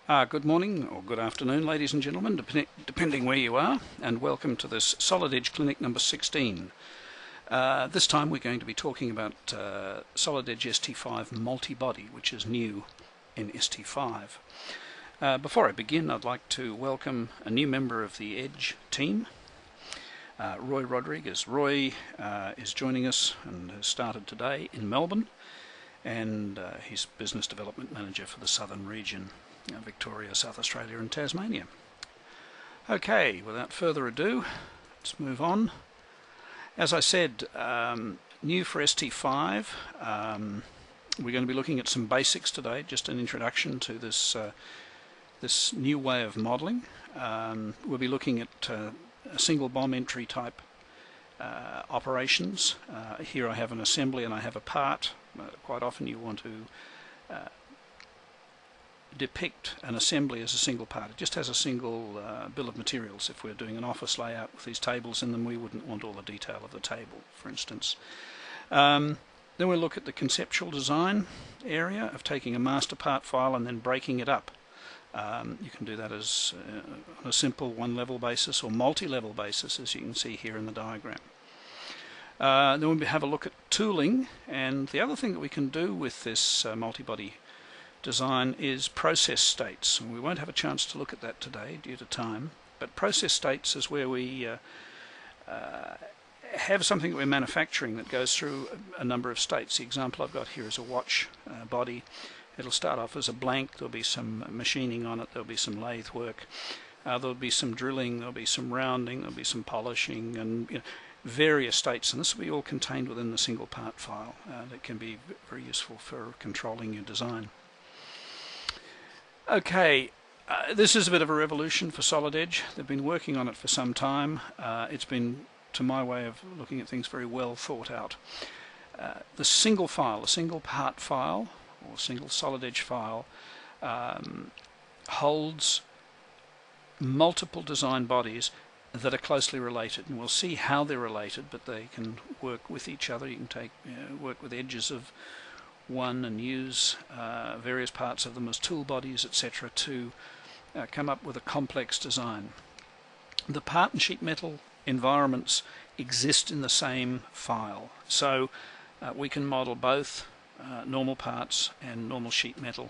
Good morning or good afternoon, ladies and gentlemen, depending where you are, and welcome to this Solid Edge Clinic number 16. This time we're going to be talking about Solid Edge ST5 MultiBody, which is new in ST5. Before I begin, I'd like to welcome a new member of the Edge team, Roy Rodriguez. Roy is joining us and has started today in Melbourne, and he's Business Development Manager for the Southern Region, Victoria, South Australia and Tasmania. Okay, without further ado, let's move on. As I said, new for ST5, we're going to be looking at some basics today, just an introduction to this this new way of modelling. We'll be looking at a single bomb entry type operations. Here I have an assembly and I have a part. Quite often you want to depict an assembly as a single part. It just has a single bill of materials. If we're doing an office layout with these tables in them, we wouldn't want all the detail of the table, for instance. Then we'll look at the conceptual design area of taking a master part file and then breaking it up. You can do that as on a simple one-level basis or multi-level basis, as you can see here in the diagram. Then we'll have a look at tooling, and the other thing that we can do with this MultiBody design is process states. And we won't have a chance to look at that today due to time, but process states is where we have something that we're manufacturing that goes through a number of states. The example I've got here is a watch body. It'll start off as a blank. There'll be some machining on it, there'll be some lathe work, there'll be some drilling, there'll be some rounding, there'll be some polishing, and various states, and this will be all contained within the single part file. That can be very useful for controlling your design. Okay, this is a bit of a revolution for Solid Edge. They've been working on it for some time. It's been, to my way of looking at things, very well thought out. The single file, a single part file, or single Solid Edge file, holds multiple design bodies that are closely related, and we'll see how they're related, but they can work with each other. You can take work with edges of one and use various parts of them as tool bodies, etc., to come up with a complex design. The part and sheet metal environments exist in the same file, so we can model both normal parts and normal sheet metal.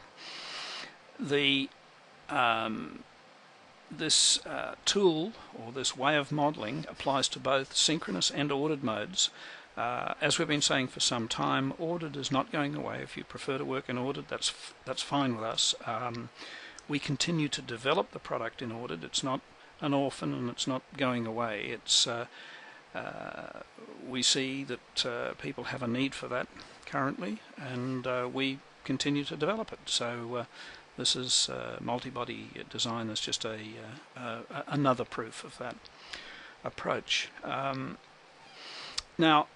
This tool, or this way of modelling, applies to both synchronous and ordered modes. As we've been saying for some time, ordered is not going away. If you prefer to work in ordered, that's fine with us. We continue to develop the product in ordered. It's not an orphan and it's not going away. It's we see that people have a need for that currently, and we continue to develop it. So this is MultiBody Design is just another proof of that approach. Now,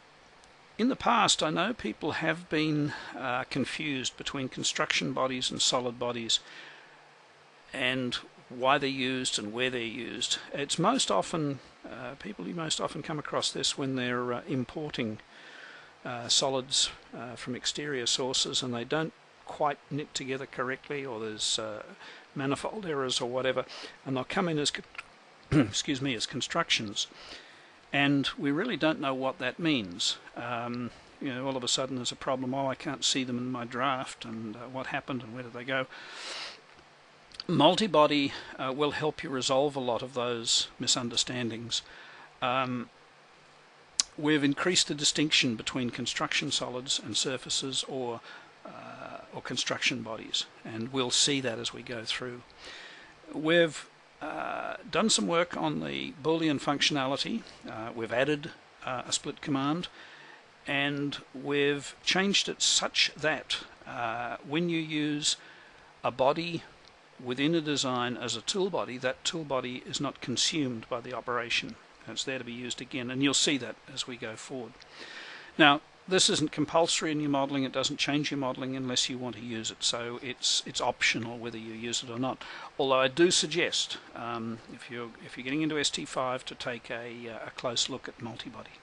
in the past, I know people have been confused between construction bodies and solid bodies, and why they're used and where they're used. It's most often people, you most often come across this when they're importing solids from exterior sources and they don't quite knit together correctly, or there's manifold errors or whatever, and they'll come in as excuse me, as constructions, and we really don't know what that means. All of a sudden there's a problem. Oh, I can't see them in my draft, and what happened and where did they go? MultiBody will help you resolve a lot of those misunderstandings. We've increased the distinction between construction solids and surfaces, or construction bodies, and we'll see that as we go through. We've done some work on the Boolean functionality. We've added a split command, and we've changed it such that when you use a body within a design as a tool body, that tool body is not consumed by the operation. It's there to be used again, and you'll see that as we go forward. Now, this isn't compulsory in your modelling. It doesn't change your modelling unless you want to use it, so it's optional whether you use it or not. Although I do suggest, if you're getting into ST5, to take a close look at MultiBody.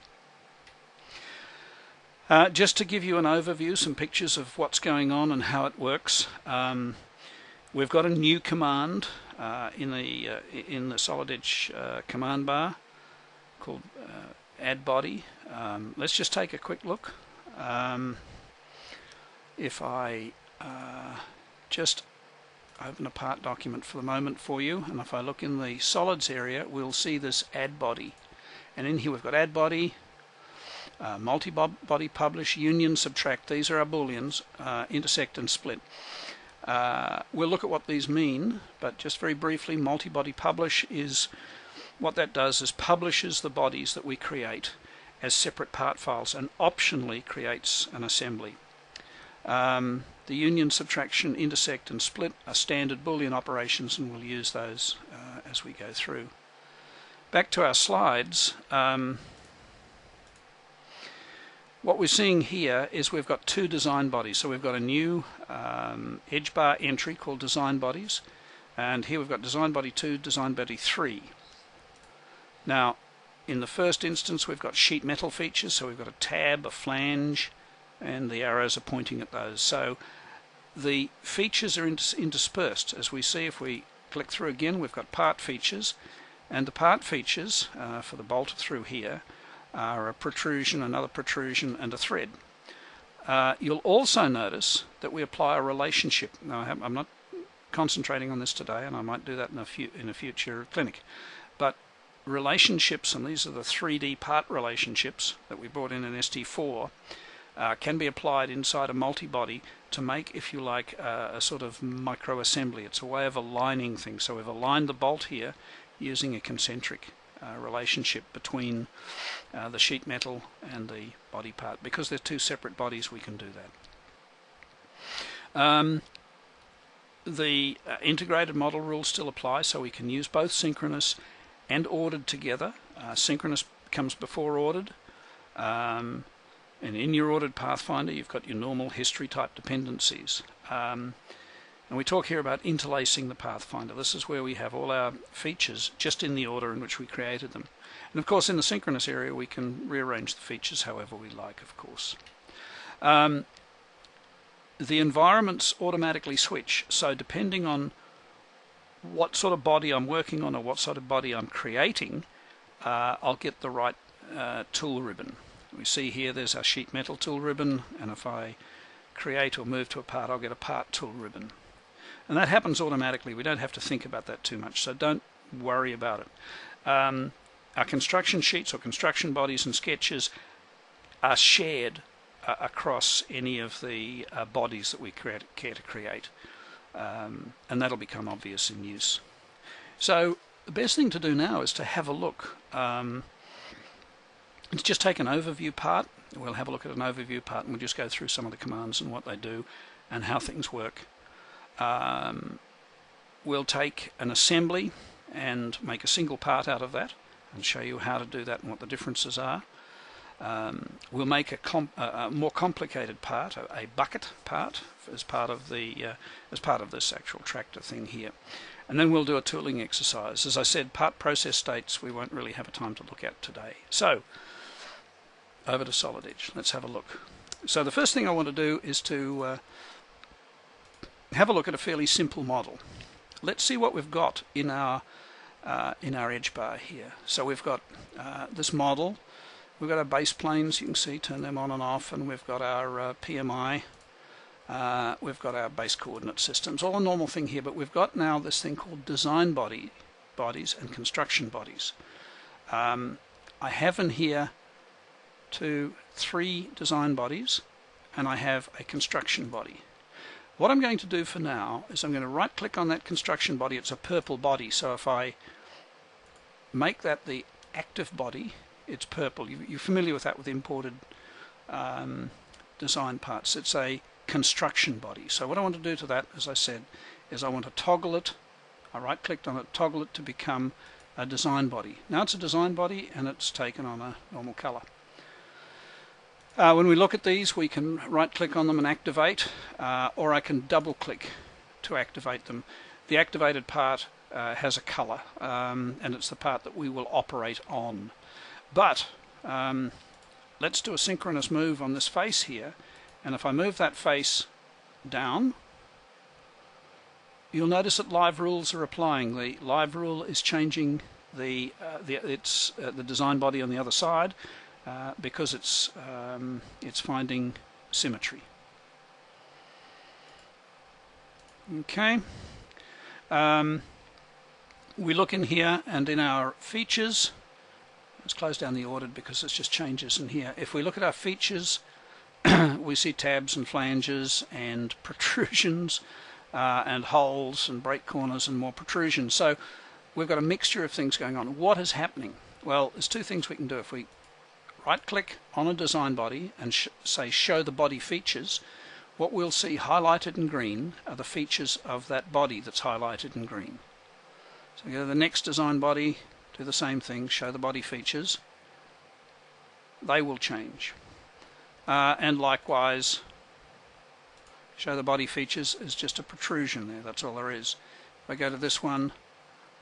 Just to give you an overview, some pictures of what's going on and how it works. We've got a new command in the Solid Edge command bar called add body. Let's just take a quick look. If I just open a part document for the moment for you, and if I look in the solids area, we'll see this add body, and in here we've got add body, MultiBody Publish, union, subtract. These are our booleans, intersect and split. We'll look at what these mean, but just very briefly, MultiBody Publish is what that does is publishes the bodies that we create as separate part files and optionally creates an assembly. The union, subtraction, intersect and split are standard Boolean operations, and we'll use those as we go through. Back to our slides. What we're seeing here is we've got two design bodies. So we've got a new edge bar entry called design bodies, and here we've got design body 2, design body 3. Now in the first instance we've got sheet metal features, so we've got a tab, a flange, and the arrows are pointing at those. So the features are interspersed. As we see, if we click through again, we've got part features, and the part features for the bolt through here are a protrusion, another protrusion, and a thread. You'll also notice that we apply a relationship. Now I'm not concentrating on this today, and I might do that in a future clinic, but relationships, and these are the 3D part relationships that we brought in ST4, can be applied inside a multi-body to make, if you like, a sort of micro assembly. It's a way of aligning things. So we've aligned the bolt here using a concentric relationship between the sheet metal and the body part. Because they're two separate bodies, we can do that. The integrated model rules still apply, so we can use both synchronous and ordered together. Synchronous comes before ordered. And in your ordered pathfinder, you've got your normal history type dependencies. And we talk here about interlacing the pathfinder. This is where we have all our features just in the order in which we created them. And of course, in the synchronous area, we can rearrange the features however we like, of course. The environments automatically switch. So depending on what sort of body I'm working on or what sort of body I'm creating, I'll get the right tool ribbon. We see here there's our sheet metal tool ribbon, and if I create or move to a part, I'll get a part tool ribbon. And that happens automatically. We don't have to think about that too much, so don't worry about it. Our construction sheets or construction bodies and sketches are shared across any of the bodies that we care to create, and that'll become obvious in use. So the best thing to do now is to have a look. Let's just take an overview part. We'll have a look at an overview part, and we'll just go through some of the commands and what they do and how things work. We'll take an assembly and make a single part out of that and show you how to do that and what the differences are. We'll make a more complicated part, a bucket part, as part of this actual tractor thing here. And then we'll do a tooling exercise. As I said, part process states we won't really have a time to look at today. So over to Solid Edge. Let's have a look. So the first thing I want to do is to have a look at a fairly simple model. Let's see what we've got in our edge bar here. So we've got this model. We've got our base planes. You can see, turn them on and off, and we've got our PMI. We've got our base coordinate systems. All a normal thing here, but we've got now this thing called design bodies and construction bodies. I have in here 3 design bodies, and I have a construction body. What I'm going to do for now is I'm going to right click on that construction body. It's a purple body, so if I make that the active body, it's purple. You're familiar with that with imported design parts. It's a construction body. So what I want to do to that, as I said, is I want to toggle it. I right clicked on it, toggle it to become a design body. Now it's a design body, and it's taken on a normal color. When we look at these, we can right click on them and activate, or I can double click to activate them. The activated part has a color, and it's the part that we will operate on. But let's do a synchronous move on this face here, and if I move that face down, you'll notice that live rules are applying. The live rule is changing the design body on the other side because it's finding symmetry. Okay. We look in here, and in our features, let's close down the ordered because it's just changes in here. If we look at our features, we see tabs and flanges and protrusions and holes and break corners and more protrusions. So we've got a mixture of things going on. What is happening? Well, there's two things we can do. If we right click on a design body and say show the body features, what we'll see highlighted in green are the features of that body that's highlighted in green. So go to the next design body, do the same thing, show the body features. They will change. And likewise, show the body features is just a protrusion there, that's all there is. If I go to this one,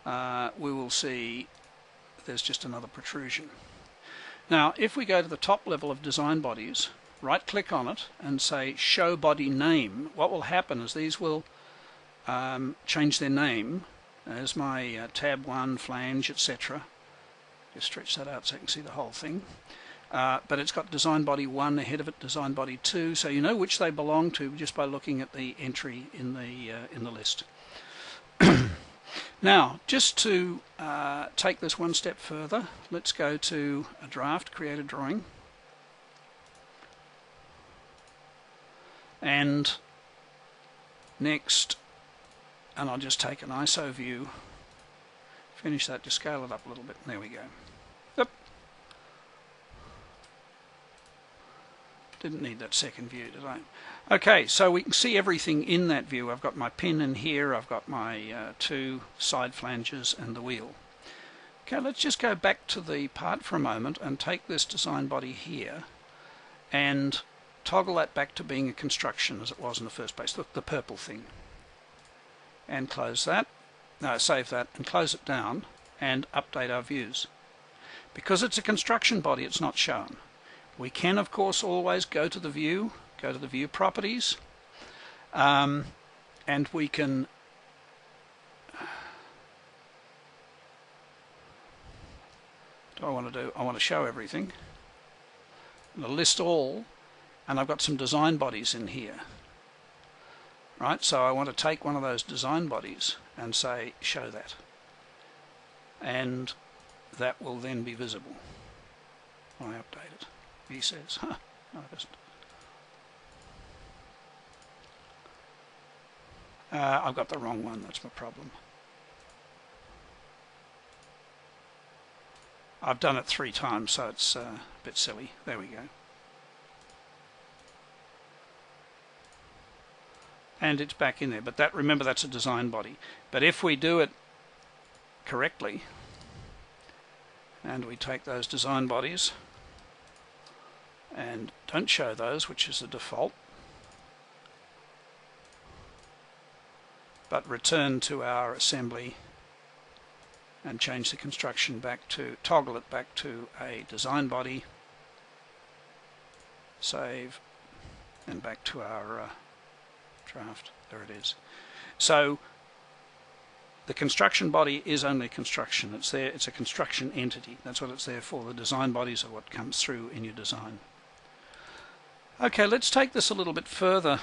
we will see there's just another protrusion. Now, if we go to the top level of design bodies, right click on it and say show body name, what will happen is these will change their name. There's my tab 1, flange, etc. Just stretch that out so you can see the whole thing. But it's got design body 1 ahead of it, design body 2, so you know which they belong to just by looking at the entry in the list. Now, just to take this one step further, let's go to a draft, create a drawing, and next, and I'll just take an ISO view, finish that, just scale it up a little bit, there we go. Yep. Didn't need that second view, did I? Okay, so we can see everything in that view. I've got my pin in here, I've got my two side flanges and the wheel. Okay, let's just go back to the part for a moment and take this design body here and toggle that back to being a construction as it was in the first place, the purple thing. And close that, no, save that and close it down and update our views. Because it's a construction body, it's not shown. We can, of course, always go to the view, go to the view properties, and we can what do I want to do? I want to show everything. I'm going to list all, and I've got some design bodies in here. Right, so I want to take one of those design bodies and say show that, and that will then be visible when I update it. He says, huh, no it isn't. I've got the wrong one, that's my problem. I've done it 3 times, so it's a bit silly. There we go. And it's back in there, but that, remember, that's a design body. But if we do it correctly, and we take those design bodies and don't show those, which is the default, but return to our assembly and change the construction back to, toggle it back to a design body, save, and back to our draft. There it is. So the construction body is only construction. It's there. It's a construction entity. That's what it's there for. The design bodies are what comes through in your design. Okay, let's take this a little bit further.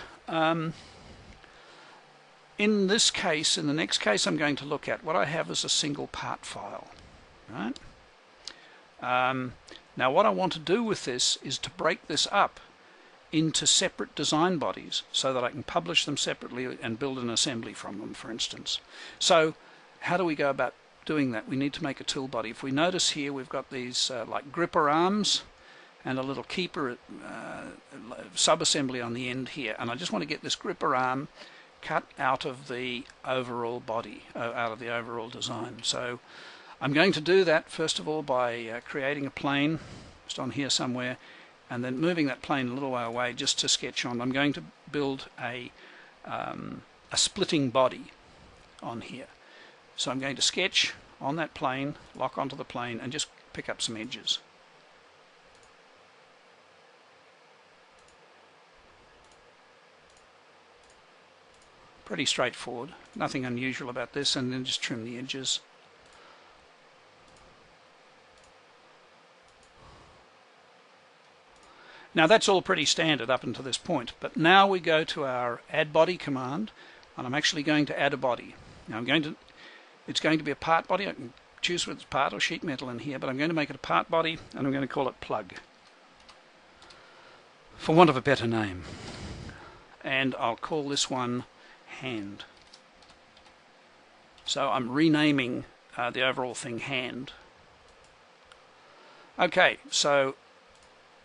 In this case, in the next case I'm going to look at, what I have is a single part file. Right? Now what I want to do with this is to break this up into separate design bodies so that I can publish them separately and build an assembly from them, for instance. So how do we go about doing that? We need to make a tool body. If we notice here, we've got these like gripper arms and a little keeper sub-assembly on the end here, and I just want to get this gripper arm cut out of the overall body, out of the overall design. So I'm going to do that first of all by creating a plane just on here somewhere, and then moving that plane a little way away just to sketch on. I'm going to build a splitting body on here. So I'm going to sketch on that plane, lock onto the plane, and just pick up some edges. Pretty straightforward, nothing unusual about this, and then just trim the edges. Now that's all pretty standard up until this point, but now we go to our add body command, and I'm actually going to add a body. Now it's going to be a part body. I can choose whether it's part or sheet metal in here, but I'm going to make it a part body, and I'm going to call it plug, for want of a better name. And I'll call this one hand. So I'm renaming the overall thing hand. Okay, so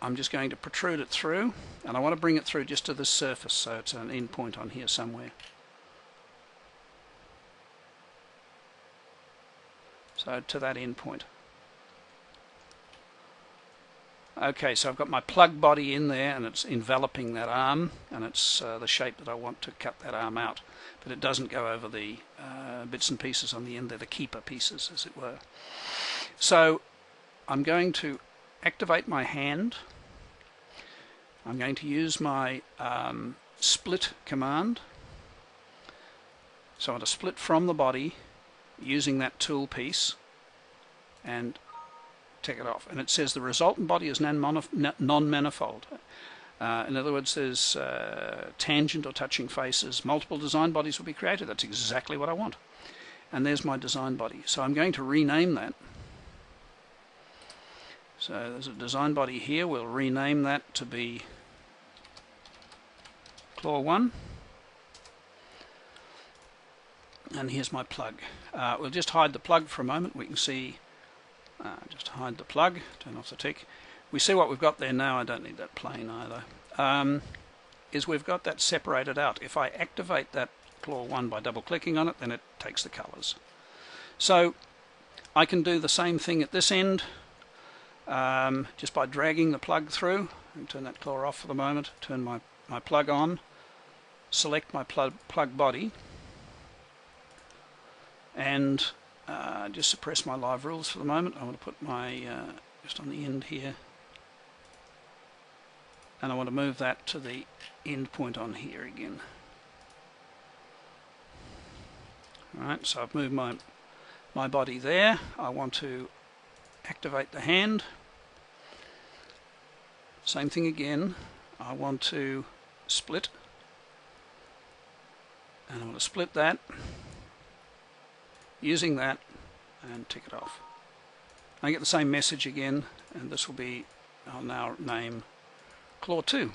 I'm just going to protrude it through, and I want to bring it through just to the surface, so it's an end point on here somewhere. So to that end point. Okay, so I've got my plug body in there, and it's enveloping that arm, and it's the shape that I want to cut that arm out, but it doesn't go over the bits and pieces on the end. They're the keeper pieces, as it were. So I'm going to activate my hand. I'm going to use my split command. So I want to split from the body using that tool piece and take it off. And it says the resultant body is non-manifold. In other words, there's tangent or touching faces. Multiple design bodies will be created. That's exactly what I want. And there's my design body. So I'm going to rename that. So there's a design body here. We'll rename that to be Claw 1. And here's my plug. We'll just hide the plug for a moment. We can see, just hide the plug, turn off the tick. We see what we've got there now. I don't need that plane either. Is we've got that separated out. If I activate that Claw 1 by double clicking on it, then it takes the colors. So I can do the same thing at this end. Just by dragging the plug through, and turn that claw off for the moment, turn my plug on, select my plug body, and just suppress my live rules for the moment. I want to put my just on the end here, and I want to move that to the end point on here again. Alright, so I've moved my body there. I want to activate the hand. Same thing again. I want to split, and I want to split that using that and tick it off. I get the same message again, and this will be, I'll now name Claw 2.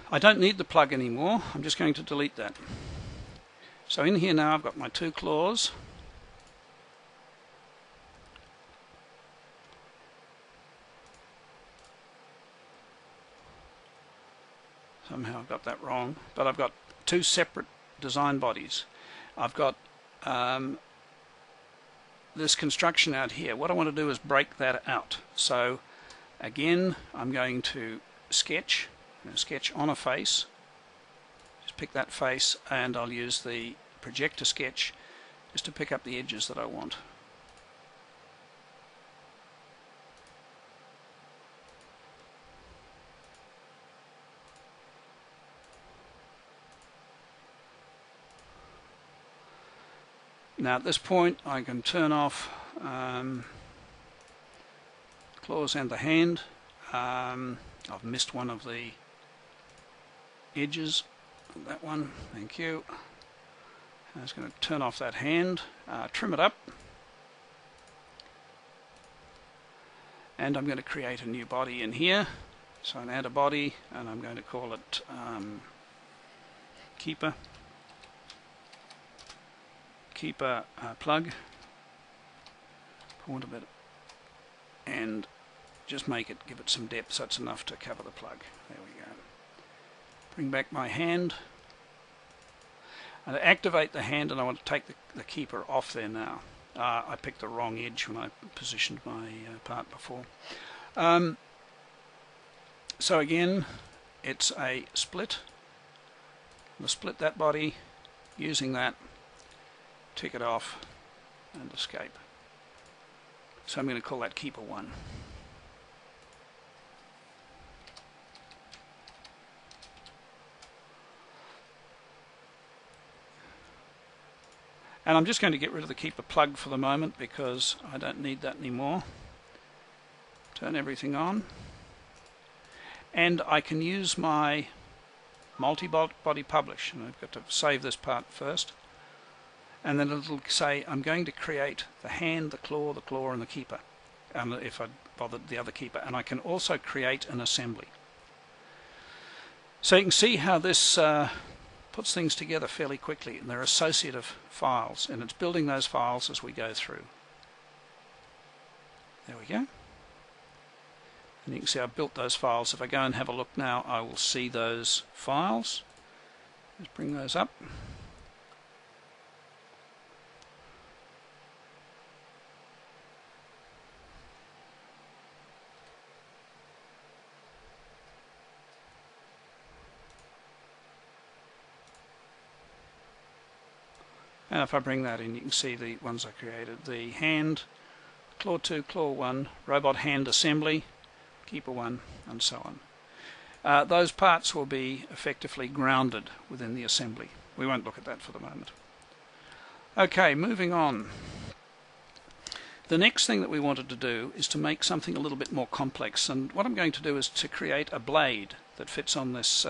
I don't need the plug anymore. I'm just going to delete that. So in here now I've got my two claws. Somehow I've got that wrong, but I've got two separate design bodies. I've got this construction out here. What I want to do is break that out. So again, I'm going to sketch on a face. Just pick that face, and I'll use the projector sketch just to pick up the edges that I want. Now at this point I can turn off claws and the hand. I've missed one of the edges. That one, thank you. I'm just going to turn off that hand, trim it up, and I'm going to create a new body in here. So I'm going to add a body, and I'm going to call it keeper plug, point a bit, and just give it some depth so it's enough to cover the plug. There we go. Bring back my hand, and to activate the hand, and I want to take the keeper off there now. I picked the wrong edge when I positioned my part before. So again, it's a split. I'm going to split that body using that, tick it off, and escape. So I'm going to call that keeper 1. And I'm just going to get rid of the keeper plug for the moment because I don't need that anymore. Turn everything on. And I can use my MultiBody Publish. And I've got to save this part first. And then it'll say I'm going to create the hand, the claw, and the keeper. If I bothered the other keeper. And I can also create an assembly. So you can see how this puts things together fairly quickly, and they're associative files, and it's building those files as we go through. There we go. And you can see I've built those files. If I go and have a look now, I will see those files. Let's bring those up. And if I bring that in, you can see the ones I created. The hand, claw 2, claw 1, robot hand assembly, keeper 1, and so on. Those parts will be effectively grounded within the assembly. We won't look at that for the moment. Okay, moving on. The next thing that we wanted to do is to make something a little bit more complex. And what I'm going to do is to create a blade that fits on this,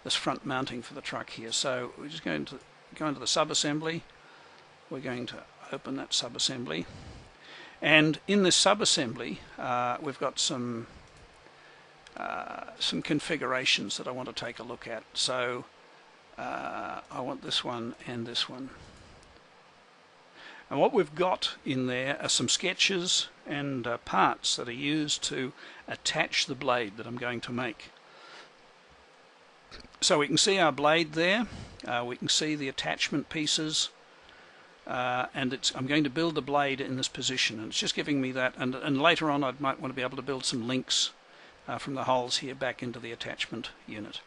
this front mounting for the truck here. So we're just going to go into the sub-assembly. We're going to open that sub-assembly, and in this sub-assembly we've got some configurations that I want to take a look at. So I want this one and this one, and what we've got in there are some sketches and parts that are used to attach the blade that I'm going to make. So we can see our blade there, we can see the attachment pieces, and I'm going to build the blade in this position, and it's just giving me that, and later on I might want to be able to build some links from the holes here back into the attachment unit.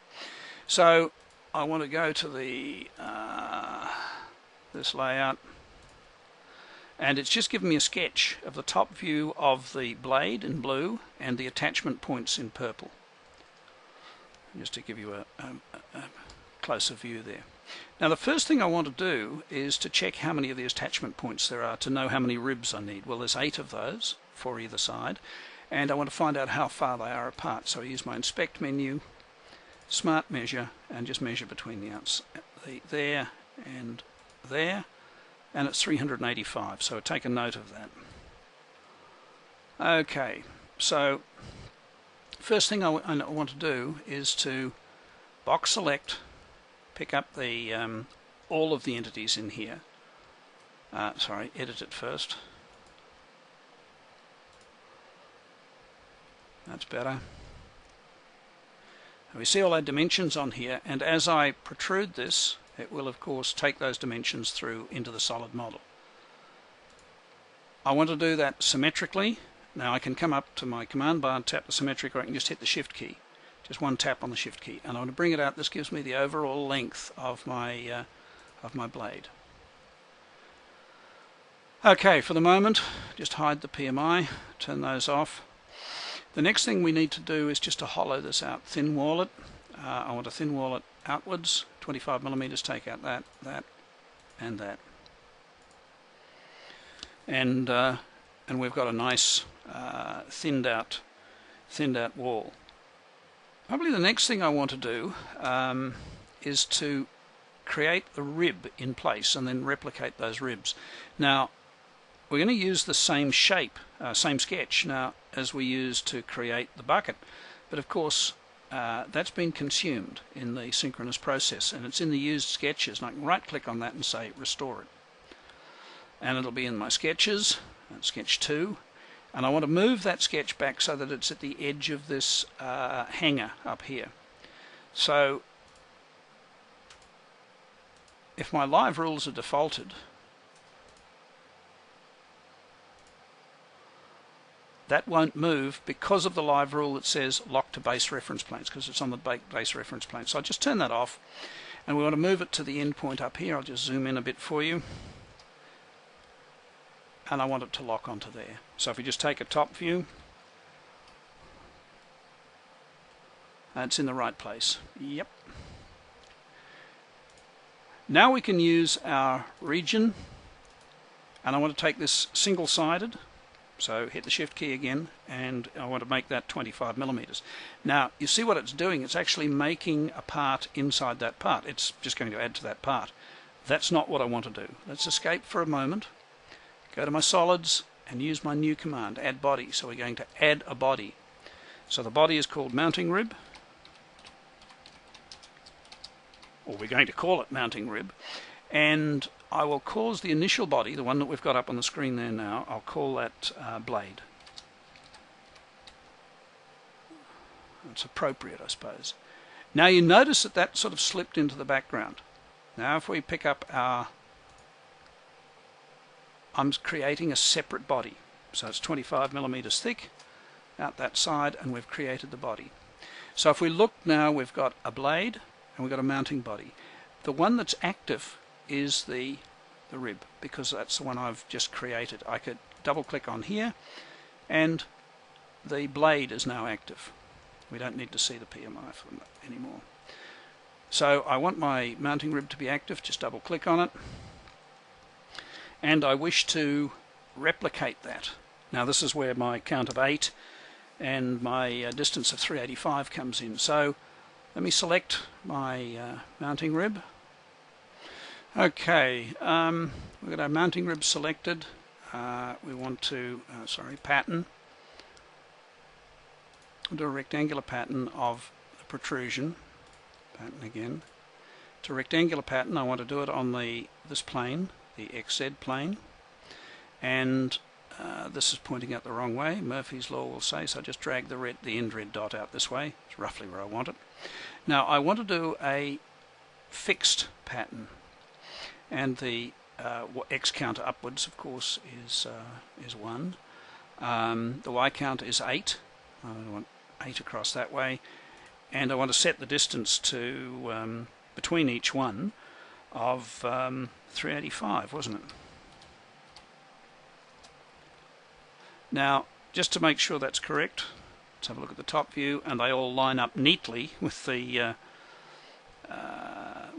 So I want to go to the this layout, and it's just giving me a sketch of the top view of the blade in blue and the attachment points in purple, just to give you a closer view there. Now the first thing I want to do is to check how many of the attachment points there are to know how many ribs I need. Well, there's 8 of those for either side, and I want to find out how far they are apart. So I use my inspect menu, smart measure, and just measure between the there, and it's 385, so take a note of that. Okay, so first thing I want to do is to box select, pick up the all of the entities in here. Sorry, edit it first. That's better. And we see all our dimensions on here, and as I protrude this, it will of course take those dimensions through into the solid model. I want to do that symmetrically. Now I can come up to my command bar and tap the symmetric, or I can just hit the shift key. Just one tap on the shift key, and I want to bring it out. This gives me the overall length of my blade. Okay, for the moment, just hide the PMI, turn those off. The next thing we need to do is just to hollow this out, thin wall it. I want to thin wall it outwards, 25 millimeters. Take out that, and that, and we've got a nice thinned out wall. Probably the next thing I want to do is to create a rib in place and then replicate those ribs. Now we're going to use the same shape, same sketch now as we used to create the bucket, but of course that's been consumed in the synchronous process, and it's in the used sketches, and I can right click on that and say restore it, and it'll be in my sketches, sketch 2. And I want to move that sketch back so that it's at the edge of this hanger up here. So if my live rules are defaulted, that won't move because of the live rule that says lock to base reference planes, because it's on the base reference plane. So I'll just turn that off, and we want to move it to the end point up here. I'll just zoom in a bit for you. And I want it to lock onto there. So if we just take a top view, it's in the right place. Yep. Now we can use our region and I want to take this single-sided, so hit the shift key again, and I want to make that 25 millimeters. Now you see what it's doing, it's actually making a part inside that part. It's just going to add to that part. That's not what I want to do. Let's escape for a moment, go to my solids and use my new command, add body. So we're going to add a body. So the body is called mounting rib, or we're going to call it mounting rib, and I will cause the initial body, the one that we've got up on the screen there now, I'll call that blade. It's appropriate, I suppose. Now you notice that that sort of slipped into the background. Now if we pick up our, I'm creating a separate body. So it's 25 millimeters thick out that side, and we've created the body. So if we look now, we've got a blade and we've got a mounting body. The one that's active is the rib, because that's the one I've just created. I could double click on here and the blade is now active. We don't need to see the PMI for them anymore. So I want my mounting rib to be active, just double click on it, and I wish to replicate that. Now this is where my count of 8 and my distance of 385 comes in. So let me select my mounting rib. Okay, we've got our mounting rib selected. We want to, pattern. We'll do a rectangular pattern of the protrusion. Pattern again. To rectangular pattern, I want to do it on this plane, the XZ plane, and this is pointing out the wrong way. Murphy's law will say, so I just drag the end red dot out this way. It's roughly where I want it. Now I want to do a fixed pattern, and the X counter upwards, of course, is 1. The Y counter is 8. I want 8 across that way, and I want to set the distance to between each one of 385, wasn't it? Now, just to make sure that's correct, let's have a look at the top view, and they all line up neatly with the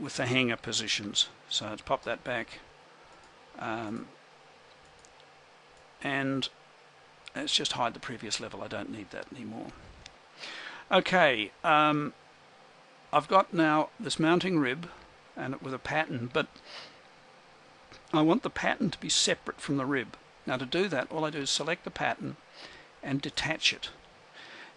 hanger positions. So let's pop that back, and let's just hide the previous level. I don't need that anymore. Okay, I've got now this mounting rib and with a pattern, but I want the pattern to be separate from the rib. Now to do that, all I do is select the pattern and detach it.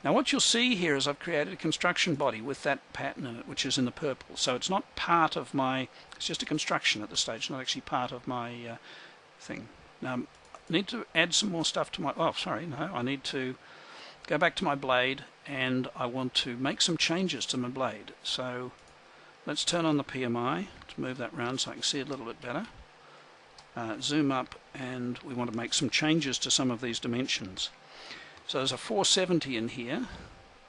Now what you'll see here is I've created a construction body with that pattern in it, which is in the purple. So it's not part of my, it's just a construction at this stage, not actually part of my thing. Now I need to add some more stuff to my, I need to go back to my blade, and I want to make some changes to my blade. So let's turn on the PMI to move that round so I can see it a little bit better. Zoom up, and we want to make some changes to some of these dimensions. So there's a 470 in here,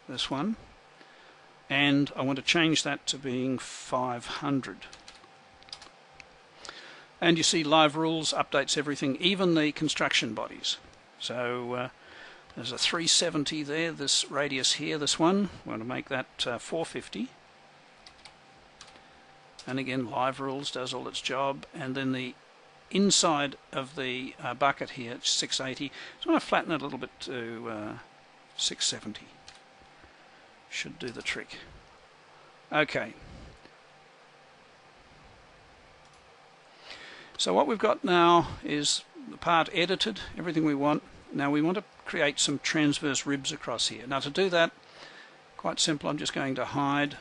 this one, and I want to change that to being 500. And you see Live Rules updates everything, even the construction bodies. So there's a 370 there, this radius here, this one, we want to make that 450. And again, Live Rules does all its job, and then the inside of the bucket here, it's 680. So I want to flatten it a little bit to 670. Should do the trick. Okay. So what we've got now is the part edited, everything we want. Now we want to create some transverse ribs across here. Now to do that, quite simple, I'm just going to hide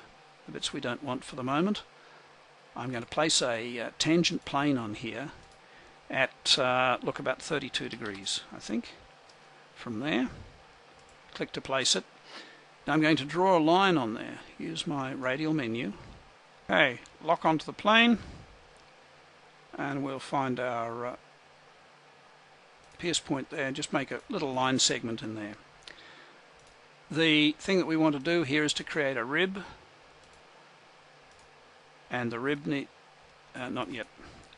the bits we don't want for the moment. I'm going to place a tangent plane on here at, look, about 32 degrees, I think, from there. Click to place it. Now I'm going to draw a line on there. Use my radial menu. Okay, lock onto the plane, and we'll find our pierce point there. Just make a little line segment in there. The thing that we want to do here is to create a rib, and the rib not yet.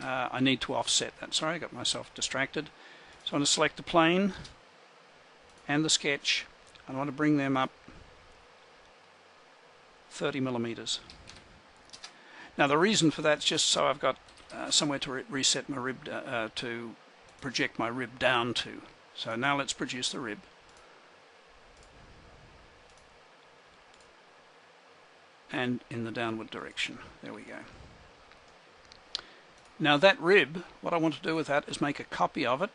I need to offset that. Sorry, I got myself distracted. So I want to select the plane and the sketch. I want to bring them up 30 millimeters. Now the reason for that is just so I've got somewhere to reset my rib to project my rib down to. So now let's produce the rib. And in the downward direction. There we go. Now that rib, what I want to do with that is make a copy of it.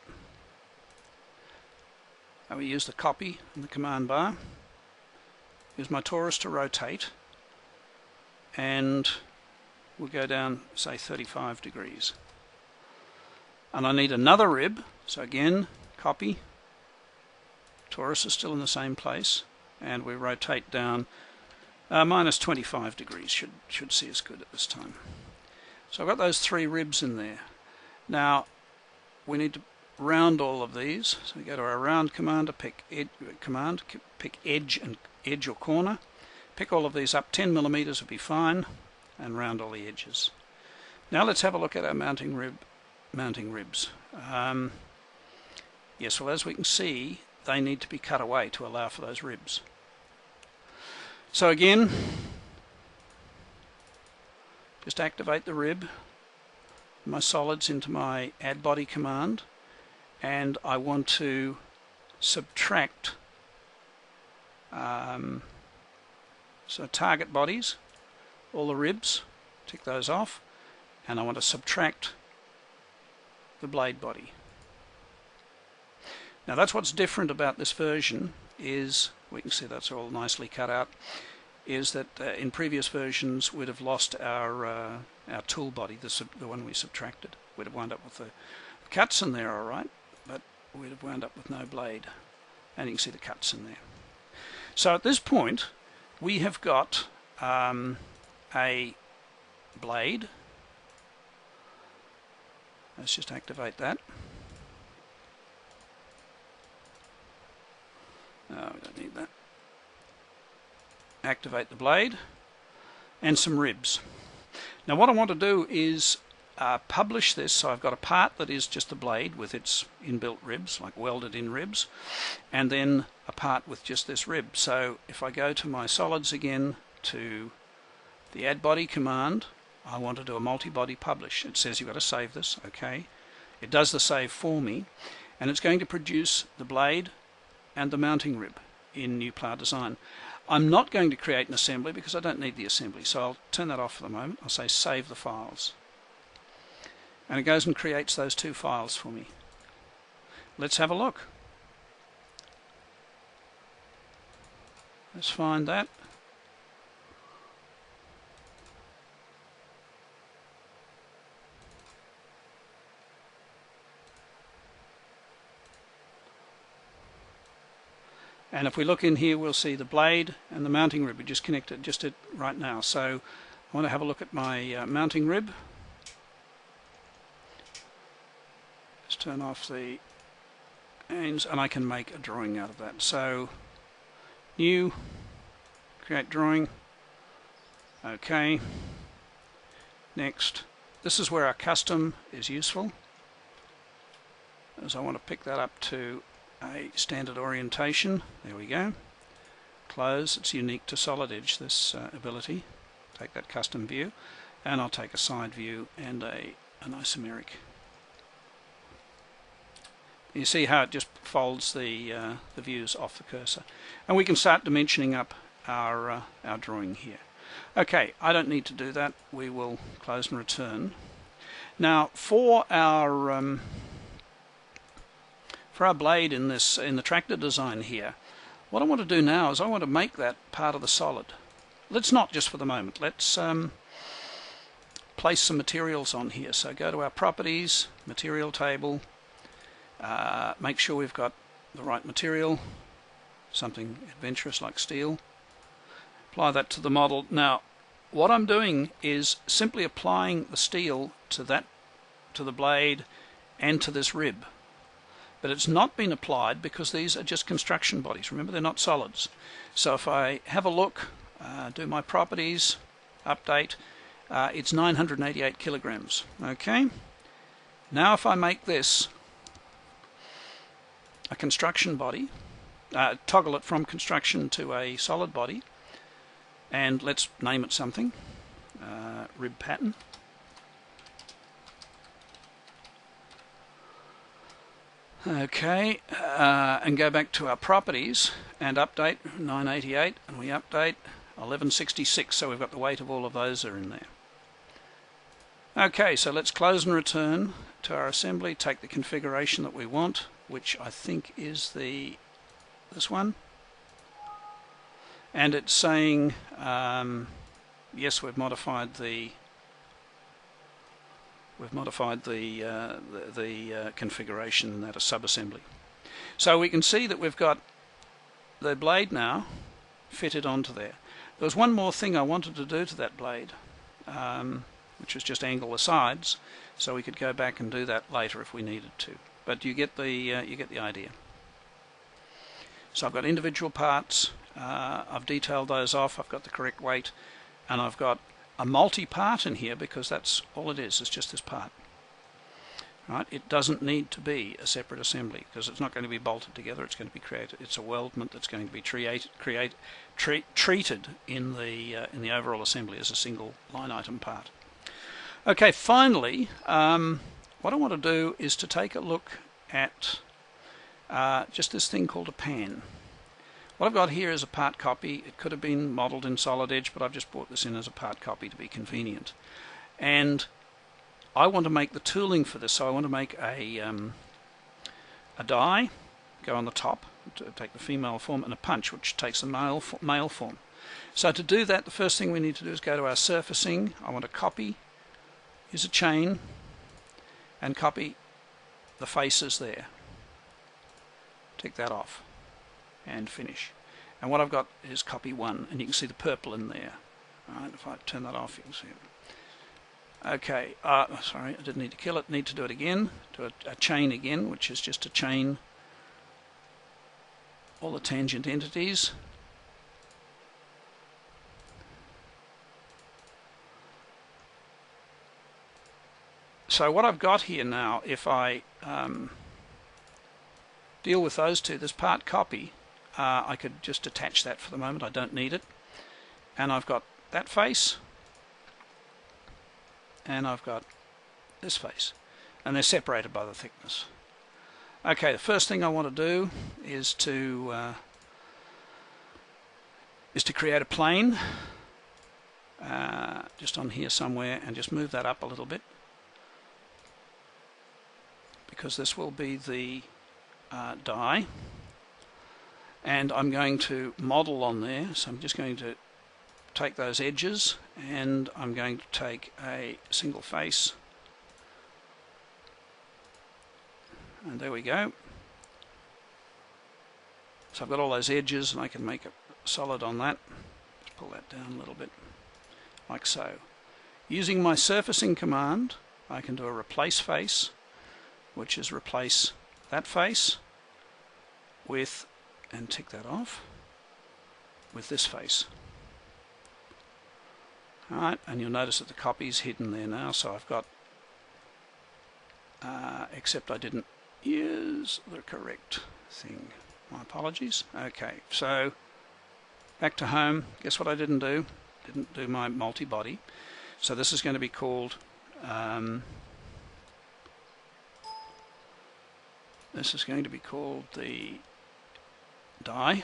And we use the copy in the command bar. Use my torus to rotate. And we'll go down, say, 35 degrees. And I need another rib, so again, copy. Torus is still in the same place, and we rotate down minus 25 degrees, should see us good at this time. So I've got those 3 ribs in there. Now, we need to round all of these, so we go to our round command, pick edge and edge or corner. Pick all of these up, 10 millimeters would be fine, and round all the edges. Now let's have a look at our mounting ribs. Yes, well, as we can see, they need to be cut away to allow for those ribs. So again, just activate the rib, my solids into my add body command, and I want to subtract so target bodies, all the ribs, tick those off, and I want to subtract the blade body. Now that's what's different about this version, is, we can see that's all nicely cut out, is that in previous versions we'd have lost our tool body, the one we subtracted. We'd have wound up with the cuts in there, alright, but we'd have wound up with no blade. And you can see the cuts in there. So at this point we have got a blade. Let's just activate that. No, we don't need that. Activate the blade and some ribs. Now what I want to do is publish this, so I've got a part that is just the blade with its inbuilt ribs, like welded in ribs, and then a part with just this rib. So if I go to my solids again, to the add body command, I want to do a MultiBody publish. It says you've got to save this, okay. It does the save for me, and it's going to produce the blade and the mounting rib in New Plough Design. I'm not going to create an assembly because I don't need the assembly, so I'll turn that off for the moment. I'll say save the files. And it goes and creates those 2 files for me. Let's have a look. Let's find that. And if we look in here, we'll see the blade and the mounting rib. We just connected just right now. So I want to have a look at my mounting rib. Just turn off the ends, and I can make a drawing out of that. So new, create drawing. Okay. Next. This is where our custom is useful, as I want to pick that up to a standard orientation. There we go. Close. It's unique to Solid Edge, this ability. Take that custom view, and I'll take a side view and an isomeric. You see how it just folds the views off the cursor, and we can start dimensioning up our drawing here. Okay, I don't need to do that. We will close and return. Now for our blade in the tractor design here, what I want to do now is I want to make that part of the solid. Let's not just for the moment. Let's place some materials on here. So go to our properties, material table, make sure we've got the right material, something adventurous like steel. Apply that to the model. Now what I'm doing is simply applying the steel to the blade and to this rib. But it's not been applied because these are just construction bodies. Remember, they're not solids. So if I have a look, do my properties, update, it's 988 kilograms. Okay. Now if I make this a construction body, toggle it from construction to a solid body, and let's name it something, rib pattern. Okay, and go back to our properties and update 988, and we update 1166, so we've got the weight of all of those are in there. Okay, so let's close and return to our assembly, take the configuration that we want, which I think is this one, and it's saying yes, we've modified the configuration in that a sub-assembly. So we can see that we've got the blade now fitted onto there. There was one more thing I wanted to do to that blade, which was just angle the sides, so we could go back and do that later if we needed to. But you get the idea. So I've got individual parts. I've detailed those off. I've got the correct weight, and I've got a multi-part in here because that's all it is. It's just this part. Right? It doesn't need to be a separate assembly because it's not going to be bolted together. It's going to be created. It's a weldment that's going to be treated in the overall assembly as a single line item part. Okay, finally, what I want to do is to take a look at just this thing called a pan. What I've got here is a part copy. It could have been modelled in Solid Edge, but I've just brought this in as a part copy to be convenient. And I want to make the tooling for this, so I want to make a die, go on the top, to take the female form, and a punch, which takes the male form. So to do that, the first thing we need to do is go to our surfacing. I want to copy, use a chain, and copy the faces there. Tick that off and finish. And what I've got is copy 1, and you can see the purple in there. Alright, if I turn that off, you can see it. Okay, sorry, I didn't need to kill it. Need to do it again. Do a chain again, which is just to chain all the tangent entities. So what I've got here now, if I deal with those two, this part copy, I could just attach that for the moment. I don't need it. And I've got that face, and I've got this face, and they're separated by the thickness. Okay, the first thing I want to do is to create a plane just on here somewhere, and just move that up a little bit, because this will be the die, and I'm going to model on there. So I'm just going to take those edges, and I'm going to take a single face, and there we go. So I've got all those edges, and I can make a solid on that. Just pull that down a little bit, like so. Using my surfacing command, I can do a replace face, which is replace that face with, and tick that off, with this face. Alright, and you'll notice that the copy is hidden there now, so I've got, except I didn't use the correct thing. My apologies. Okay, so back to home. Guess what I didn't do? Didn't do my multi-body. So this is going to be called, this is going to be called the die.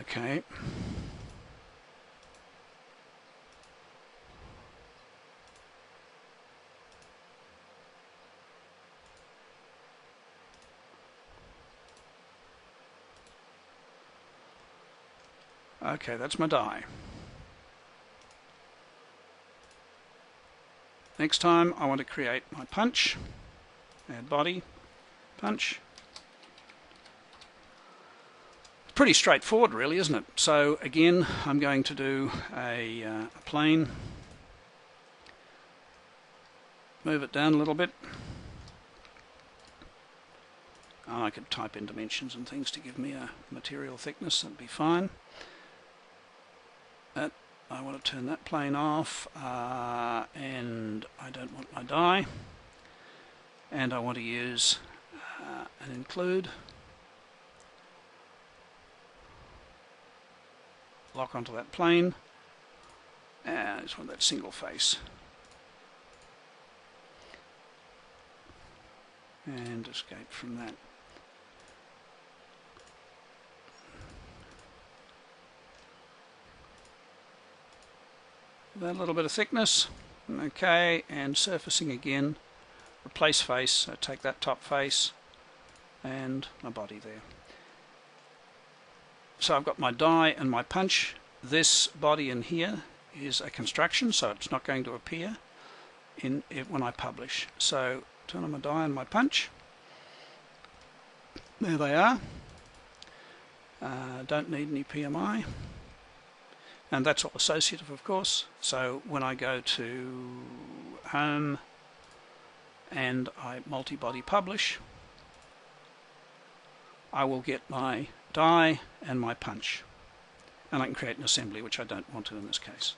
Okay. Okay, that's my die. Next time I want to create my punch. Add body, punch. Pretty straightforward really, isn't it? So again, I'm going to do a plane. Move it down a little bit. And I could type in dimensions and things to give me a material thickness, that'd be fine. I want to turn that plane off, and I don't want my die, and I want to use an include, lock onto that plane, I just want that single face. And escape from that. That little bit of thickness. Okay, and surfacing again. Replace face, so take that top face and my body there. So I've got my die and my punch. This body in here is a construction, so it's not going to appear in it when I publish. So turn on my die and my punch. There they are. Don't need any PMI. And that's all associative, of course. So when I go to Home and I MultiBody Publish, I will get my die and my punch. And I can create an assembly, which I don't want to in this case.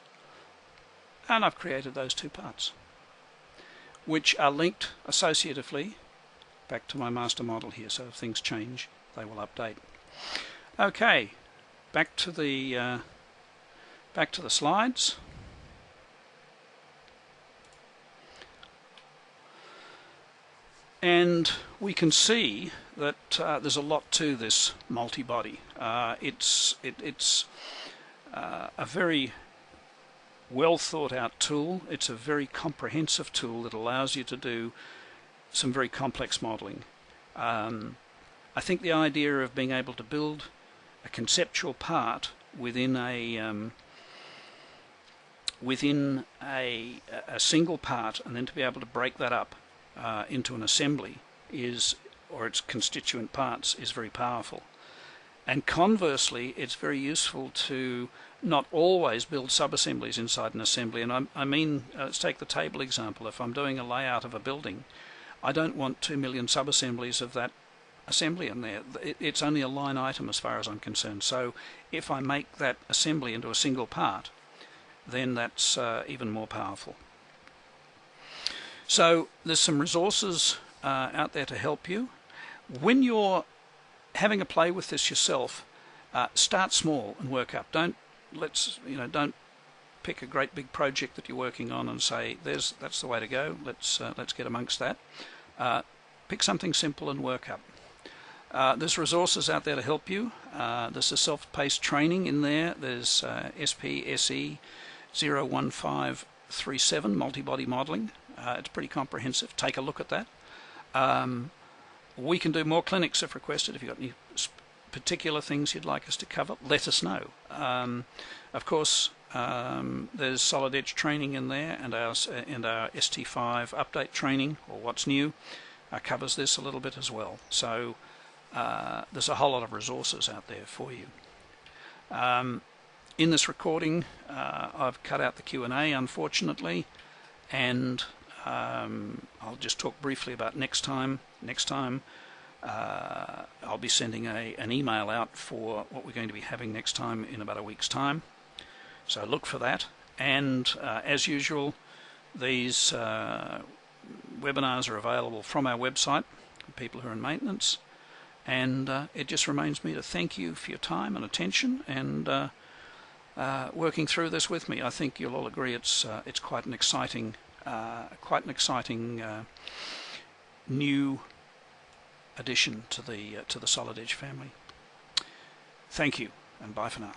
And I've created those two parts, which are linked associatively back to my master model here. So if things change, they will update. Okay, back to the slides. And we can see that there's a lot to this multi-body. It's a very well thought out tool. It's a very comprehensive tool that allows you to do some very complex modeling. I think the idea of being able to build a conceptual part within a single part, and then to be able to break that up into an assembly or its constituent parts, is very powerful. And conversely, it's very useful to not always build sub-assemblies inside an assembly. And I mean, let's take the table example. If I'm doing a layout of a building, I don't want 2 million sub-assemblies of that assembly in there. It's only a line item as far as I'm concerned. So if I make that assembly into a single part, then that's even more powerful. So there's some resources out there to help you. When you're having a play with this yourself, start small and work up. Don't pick a great big project that you're working on and say that's the way to go. Let's get amongst that. Pick something simple and work up. There's resources out there to help you. There's a self-paced training in there. There's SPSE 01537 MultiBody Modelling. It's pretty comprehensive. Take a look at that. We can do more clinics if requested. If you've got any particular things you'd like us to cover, let us know. Of course, there's Solid Edge training in there, and our ST5 update training, or what's new, covers this a little bit as well. So there's a whole lot of resources out there for you. In this recording, I've cut out the Q&A, unfortunately, and I'll just talk briefly about next time. Next time, I'll be sending an email out for what we're going to be having next time in about a week's time. So look for that. And as usual, these webinars are available from our website for people who are in maintenance. And it just remains me to thank you for your time and attention and working through this with me. I think you'll all agree it's quite an exciting new addition to the Solid Edge family. Thank you, and bye for now.